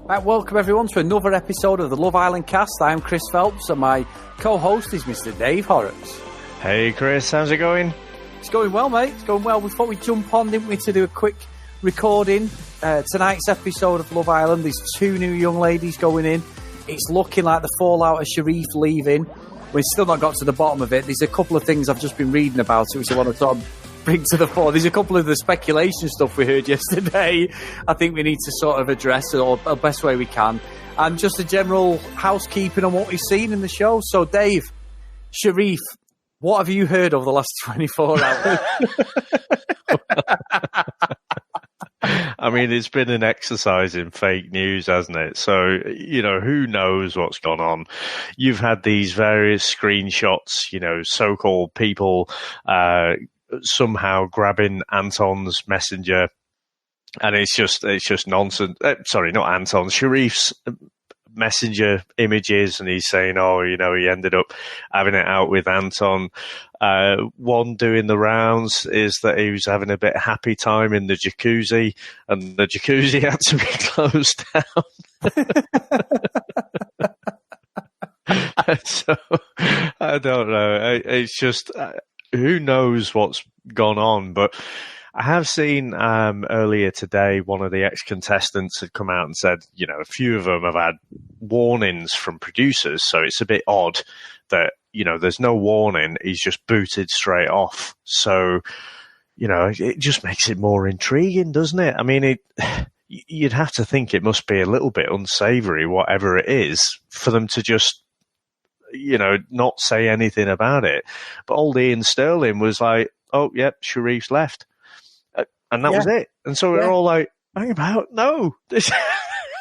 Right, welcome everyone to another episode of the Love Island cast. I'm Chris Phelps and my co-host is Mr. Dave Horrocks. Hey Chris, how's it going? It's going well, mate. It's going well. We thought we'd jump on, didn't we, to do a quick recording. Tonight's episode of Love Island, there's 2 new young ladies going in. It's looking like the fallout of Sherif leaving. We've still not got to the bottom of it. There's a couple of things I've just been reading about it, which I want to sort of bring to the fore. There's a couple of the speculation stuff we heard yesterday I think we need to sort of address or the best way we can, and just a general housekeeping on what we've seen in the show. So Dave, Sherif, what have you heard over the last 24 hours? I mean, it's been an exercise in fake news, hasn't it? So, who knows what's gone on? You've had these various screenshots, so-called people somehow grabbing Anton's messenger, and it's just nonsense. Sorry, not Anton, Sherif's messenger images, and he's saying, he ended up having it out with Anton. One doing the rounds is that he was having a bit of happy time in the jacuzzi, and the jacuzzi had to be closed down. So I don't know. It's just who knows what's gone on, but I have seen earlier today one of the ex-contestants had come out and said, a few of them have had warnings from producers, so it's a bit odd that, there's no warning, he's just booted straight off. So, it just makes it more intriguing, doesn't it? I mean, you'd have to think it must be a little bit unsavoury, whatever it is, for them to just not say anything about it. But old Ian Sterling was like, oh, yep, Sherif's left. And that was it. And so we're all like, hang about, no.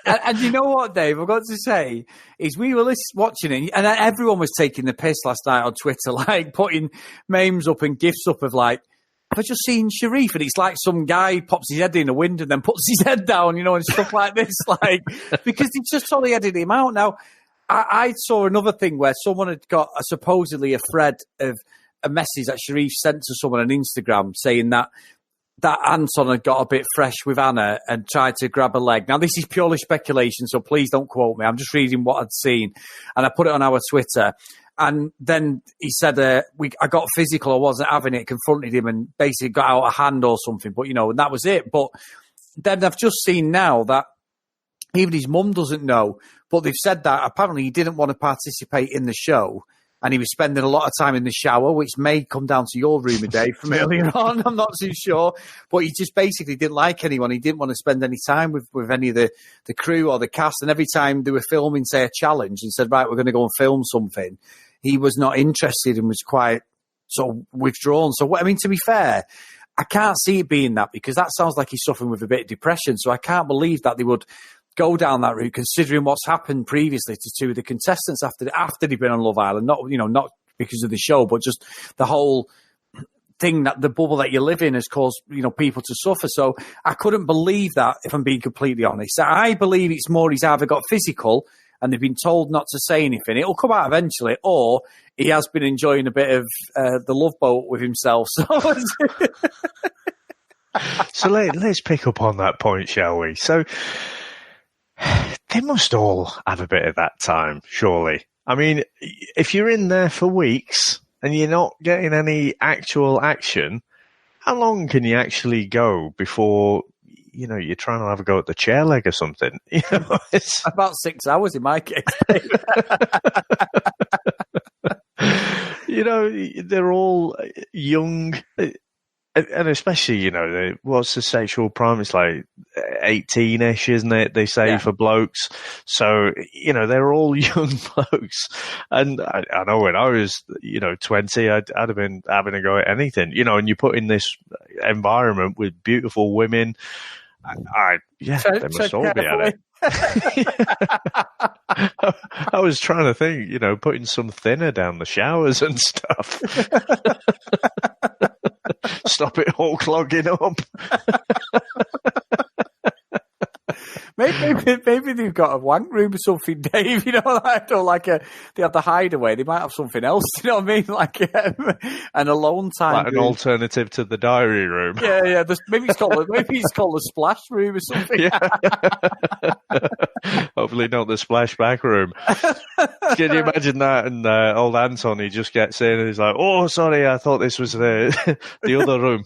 and you know what, Dave, I've got to say, is we were watching it, and everyone was taking the piss last night on Twitter, like putting memes up and gifs up of like, have I just seen Sherif? And it's like some guy pops his head in a window and then puts his head down, and stuff like this, like, because they just totally edited him out. Now, I saw another thing where someone had got supposedly a thread of a message that Sherif sent to someone on Instagram saying that Anton had got a bit fresh with Anna and tried to grab a leg. Now, this is purely speculation, so please don't quote me. I'm just reading what I'd seen, and I put it on our Twitter. And then he said, I got physical, I wasn't having it, confronted him and basically got out of hand or something. But, and that was it. But then I've just seen now that even his mum doesn't know. But they've said that apparently he didn't want to participate in the show, and he was spending a lot of time in the shower, which may come down to your rumour, Dave, from earlier on. I'm not too sure. But he just basically didn't like anyone. He didn't want to spend any time with any of the crew or the cast. And every time they were filming, say, a challenge and said, right, we're going to go and film something, he was not interested and was quite sort of withdrawn. So, to be fair, I can't see it being that, because that sounds like he's suffering with a bit of depression. So I can't believe that they would go down that route, considering what's happened previously to 2 of the contestants after they've been on Love Island. Not because of the show, but just the whole thing, that the bubble that you live in has caused people to suffer. So I couldn't believe that, if I'm being completely honest. I believe it's more he's either got physical and they've been told not to say anything. It'll come out eventually, or he has been enjoying a bit of the Love Boat with himself. So let's pick up on that point, shall we? So they must all have a bit of that time, surely. I mean, if you're in there for weeks and you're not getting any actual action, how long can you actually go before, you're trying to have a go at the chair leg or something? It's about 6 hours in my case. They're all young. And especially, what's the sexual prime? It's like 18-ish, isn't it? They say for blokes. So, they're all young blokes. And I know when I was, 20, I'd have been having a go at anything, and you put in this environment with beautiful women. They must all be at it. I was trying to think, putting some thinner down the showers and stuff. Stop it all clogging up. maybe they've got a wank room or something, Dave. You know, they have the hideaway. They might have something else. You know what I mean? Like an alone time, like an alternative to the diary room. Yeah. Maybe it's called the splash room or something. Yeah. Hopefully not the splashback room. Can you imagine that? And old Anton, he just gets in and he's like, "Oh, sorry, I thought this was the other room."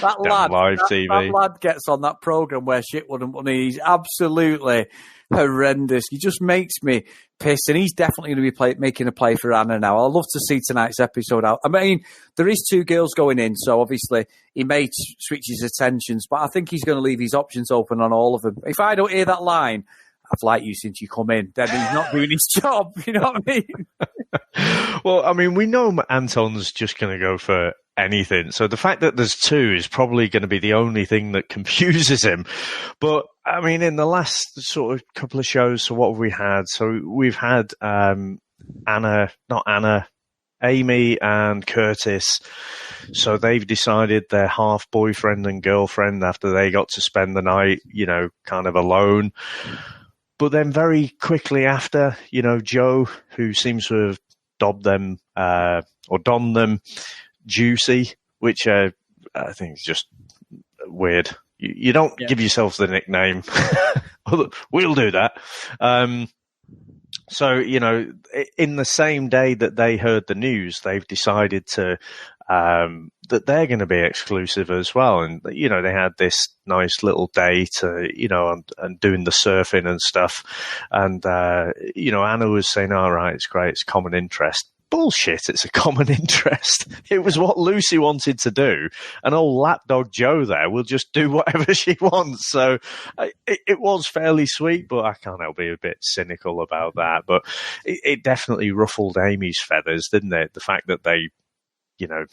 That lad, live TV. That lad gets on that program where shit wouldn't funny. He's absolutely horrendous. He just makes me piss, and he's definitely going to be making a play for Anna now. I'd love to see tonight's episode out. I mean, there is 2 girls going in, so obviously he may switch his attentions, but I think he's going to leave his options open on all of them. If I don't hear that line, "I've liked you since you come in," then he's not doing his job. You know what I mean? Well, I mean, we know Anton's just going to go for anything. So the fact that there's 2 is probably going to be the only thing that confuses him. But I mean, in the last sort of couple of shows, so what have we had? So we've had Amy and Curtis. So they've decided they're half boyfriend and girlfriend after they got to spend the night, you know, kind of alone. But then very quickly after, you know, Joe, who seems to have donned them Juicy, which I think is just weird. You don't give yourself the nickname. We'll do that. So, you know, in the same day that they heard the news, they've decided to that they're going to be exclusive as well. And, you know, they had this nice little date, you know, and doing the surfing and stuff. And, you know, Anna was saying, all right, it's great, it's common interest. Bullshit, it's a common interest. It was what Lucy wanted to do. And old lapdog Joe there will just do whatever she wants. So it was fairly sweet, but I can't help being a bit cynical about that. But it definitely ruffled Amy's feathers, didn't it? The fact that they, you know,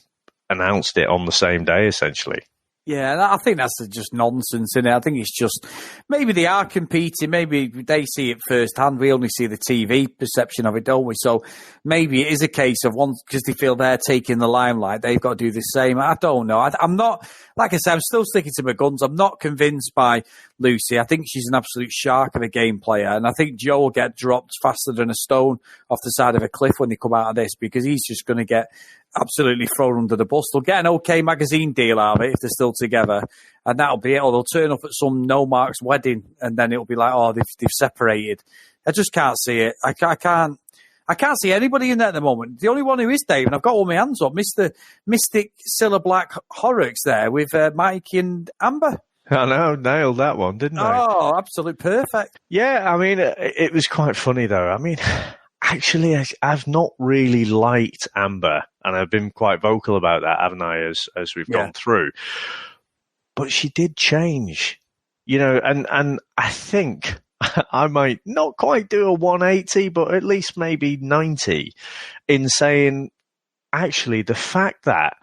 announced it on the same day, essentially. Yeah, I think that's just nonsense, isn't it? I think it's just maybe they are competing. Maybe they see it firsthand. We only see the TV perception of it, don't we? So maybe it is a case of one because they feel they're taking the limelight. They've got to do the same. I don't know. I'm not, like I said, I'm still sticking to my guns. I'm not convinced by Lucy. I think she's an absolute shark of a game player. And I think Joe will get dropped faster than a stone off the side of a cliff when they come out of this because he's just going to get absolutely thrown under the bus. They'll get an OK magazine deal out of it if they're still together, and that'll be it. Or they'll turn up at some no marks wedding, and then it'll be like, oh, they've separated. I just can't see it. I can't see anybody in there at the moment. The only one who is Dave, and I've got all my hands up, Mr. Mystic Cilla Black Horrocks there with Mikey and Amber. I know, nailed that one, didn't they? Oh, absolute perfect. Yeah, I mean, it was quite funny though. I mean, actually, I've not really liked Amber, and I've been quite vocal about that, haven't I, as we've gone through. But she did change, you know, and I think I might not quite do a 180, but at least maybe 90 in saying, actually, the fact that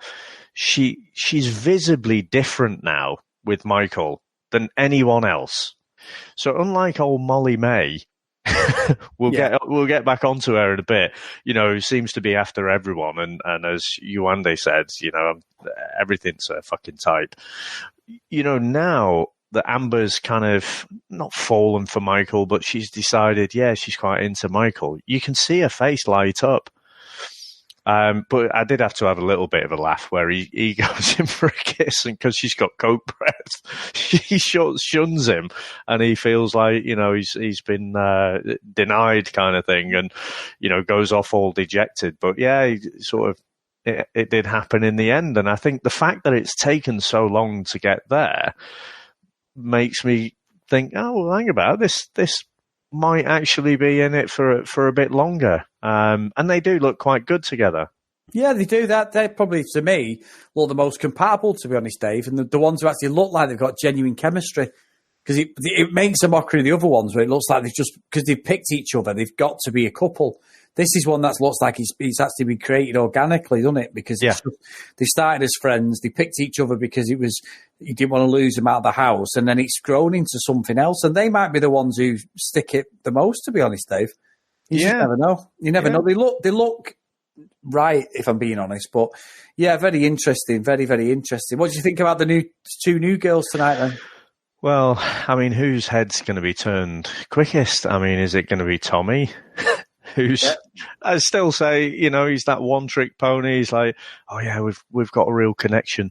she's visibly different now with Michael than anyone else. So unlike old Molly May, we'll get back onto her in a bit, you know, who seems to be after everyone. And as Yuande said, you know, everything's a fucking type. You know, now that Amber's kind of not fallen for Michael, but she's decided, yeah, she's quite into Michael. You can see her face light up. But I did have to have a little bit of a laugh where he goes in for a kiss, and because she's got coke breath, she shuns him, and he feels like, you know, he's been denied kind of thing, and, you know, goes off all dejected. But yeah, he sort of it did happen in the end, and I think the fact that it's taken so long to get there makes me think, oh, well, hang about this might actually be in it for a bit longer. And they do look quite good together. Yeah, they do. They're probably, to me, the most compatible, to be honest, Dave, and the ones who actually look like they've got genuine chemistry. Because it makes a mockery of the other ones where it looks like because they've picked each other, they've got to be a couple. This is one that looks like it's actually been created organically, doesn't it? Because they started as friends, they picked each other because you didn't want to lose them out of the house, and then it's grown into something else. And they might be the ones who stick it the most, to be honest, Dave. You just never know. You never know. They look right, if I'm being honest. But yeah, very interesting, very, very interesting. What do you think about the two new girls tonight then? Well, I mean, whose head's going to be turned quickest? I mean, is it going to be Tommy? I still say, he's that one-trick pony. He's like, oh yeah, we've got a real connection.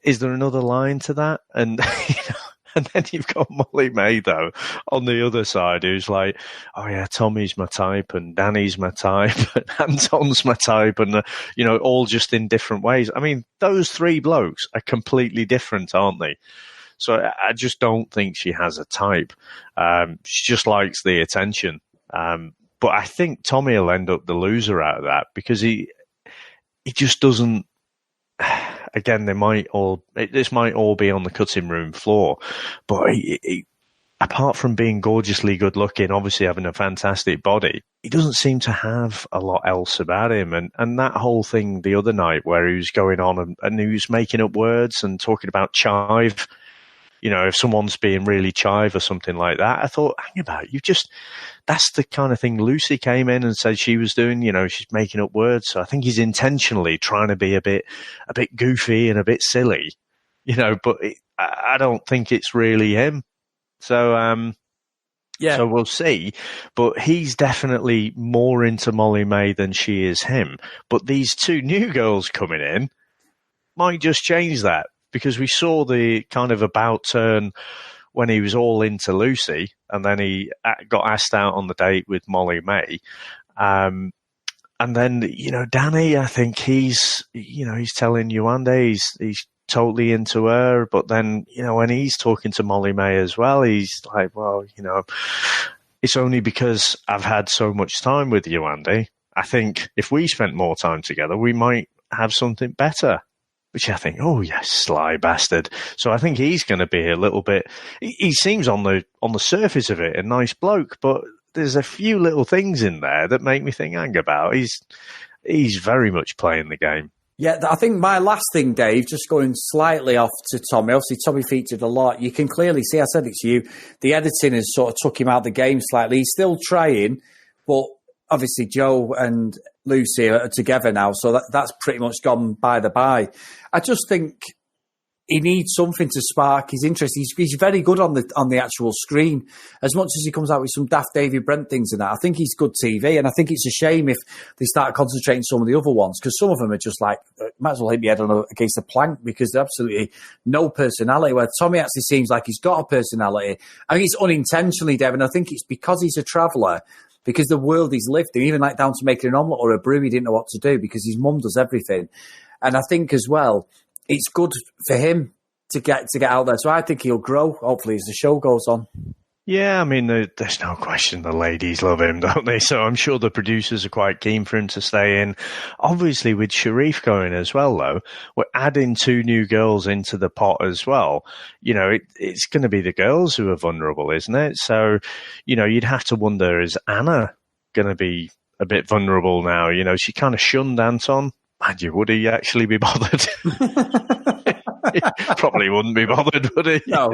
Is there another line to that? And and then you've got Molly May though on the other side, who's like, oh yeah, Tommy's my type, and Danny's my type, and Anton's my type, and all just in different ways. I mean, those three blokes are completely different, aren't they? So I just don't think she has a type. She just likes the attention. But I think Tommy will end up the loser out of that, because he just doesn't. Again, this might all be on the cutting room floor, but he, apart from being gorgeously good looking, obviously having a fantastic body, he doesn't seem to have a lot else about him. And that whole thing the other night where he was going on and he was making up words and talking about chive, if someone's being really chive or something like that, I thought, hang about, that's the kind of thing Lucy came in and said she was doing, she's making up words. So I think he's intentionally trying to be a bit goofy and a bit silly, but I don't think it's really him. So, so we'll see, but he's definitely more into Molly May than she is him. But these two new girls coming in might just change that, because we saw the kind of about turn when he was all into Lucy, and then he got asked out on the date with Molly May. And then, Danny, I think he's telling Yewande he's totally into her. But then, when he's talking to Molly May as well, he's like, well, it's only because I've had so much time with Yewande. I think if we spent more time together, we might have something better. Which I think, oh yes, sly bastard. So I think he's going to be a little bit. He seems on the surface of it a nice bloke, but there's a few little things in there that make me think, hang about. He's very much playing the game. Yeah, I think my last thing, Dave, just going slightly off to Tommy. Obviously, Tommy featured a lot. You can clearly see, I said it to you, the editing has sort of took him out of the game slightly. He's still trying, but obviously Joe and Lucy are together now, so that's pretty much gone by the by. I just think he needs something to spark his interest. He's very good on the actual screen. As much as he comes out with some daft Davy Brent things and that, I think he's good TV, and I think it's a shame if they start concentrating some of the other ones, because some of them are just like, might as well hit me head against a plank, because they're absolutely no personality, where Tommy actually seems like he's got a personality. I think it's unintentionally, Devin. I think it's because he's a traveller, because the world he's lived in, even like down to making an omelette or a brew, he didn't know what to do because his mum does everything. And I think as well, it's good for him to get out there. So I think he'll grow, hopefully, as the show goes on. Yeah, I mean, there's no question the ladies love him, don't they? So I'm sure the producers are quite keen for him to stay in. Obviously, with Sherif going as well, though, we're adding two new girls into the pot as well. It's going to be the girls who are vulnerable, isn't it? So, you'd have to wonder, is Anna going to be a bit vulnerable now? She kind of shunned Anton. Mind you, would he actually be bothered? Probably wouldn't be bothered, would he? No.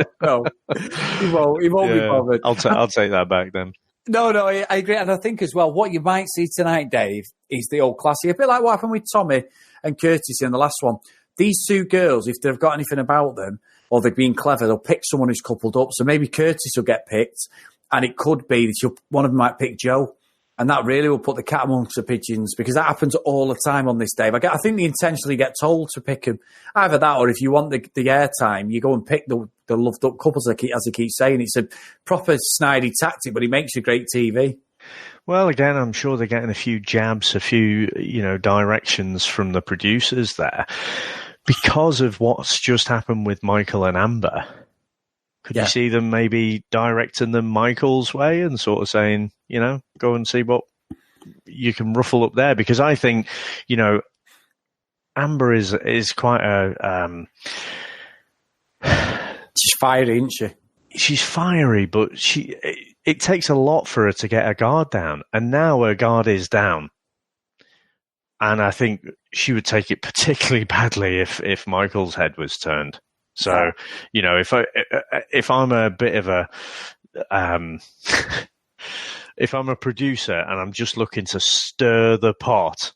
He won't be bothered. I'll take that back then. No, I agree. And I think as well, what you might see tonight, Dave, is the old classic. A bit like what happened with Tommy and Curtis in the last one. These two girls, if they've got anything about them, or they've been clever, they'll pick someone who's coupled up. So maybe Curtis will get picked, and it could be that one of them might pick Joe. And that really will put the cat amongst the pigeons, because that happens all the time on this, Dave. I think they intentionally get told to pick him. Either that, or if you want the airtime, you go and pick the loved up couples, as I keep saying. It's a proper snidey tactic, but it makes you great TV. Well, again, I'm sure they're getting a few jabs, a few, directions from the producers there, because of what's just happened with Michael and Amber. Could you see them maybe directing them Michael's way and sort of saying, go and see what you can ruffle up there? Because I think, Amber is quite a... She's fiery, isn't she? She's fiery, but it takes a lot for her to get her guard down. And now her guard is down. And I think she would take it particularly badly if Michael's head was turned. So, if I'm a bit of a if I'm a producer and I'm just looking to stir the pot,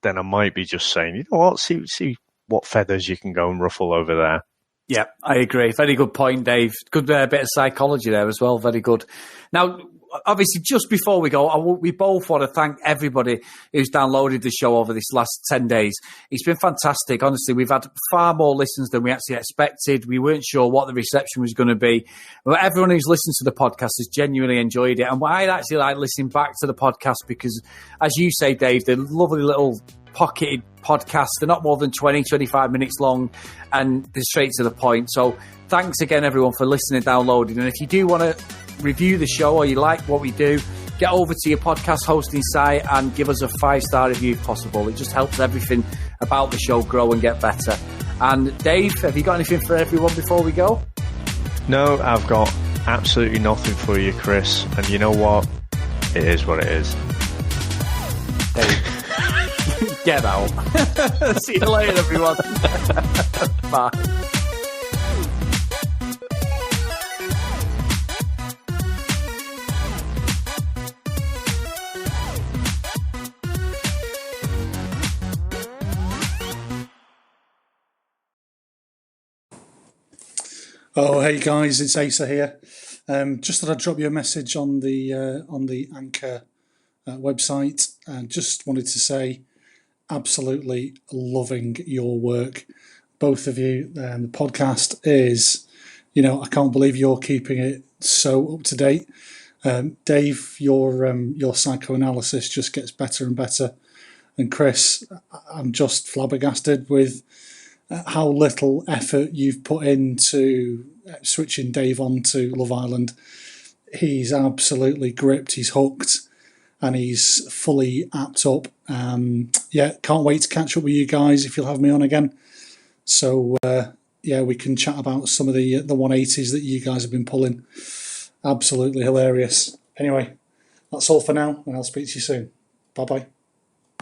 then I might be just saying, you know what, see what feathers you can go and ruffle over there. Yeah, I agree. Very good point, Dave. Good bit of psychology there as well. Very good. Now, obviously, just before we go, we both want to thank everybody who's downloaded the show over this last 10 days. It's been fantastic. Honestly, we've had far more listens than we actually expected. We weren't sure what the reception was going to be. But everyone who's listened to the podcast has genuinely enjoyed it. And I actually like listening back to the podcast because, as you say, Dave, they're lovely little pocketed podcasts. They're not more than 20, 25 minutes long, and they're straight to the point. So thanks again, everyone, for listening and downloading. And if you do want to review the show or you like what we do, get over to your podcast hosting site and give us a 5-star review if possible. It just helps everything about the show grow and get better. And Dave, have you got anything for everyone before we go? No, I've got absolutely nothing for you, Chris. And you know what? It is what it is. Dave. Get out. See you later, everyone. Bye. Oh, hey guys, it's Asa here. Just thought I'd drop you a message on the Anchor website, and just wanted to say, absolutely loving your work, both of you. The podcast is, I can't believe you're keeping it so up to date. Dave, your psychoanalysis just gets better and better, and Chris, I'm just flabbergasted with how little effort you've put into switching Dave on to Love Island. He's absolutely gripped, he's hooked, and he's fully apt up. Can't wait to catch up with you guys if you'll have me on again. So, we can chat about some of the 180s that you guys have been pulling. Absolutely hilarious. Anyway, that's all for now, and I'll speak to you soon. Bye-bye.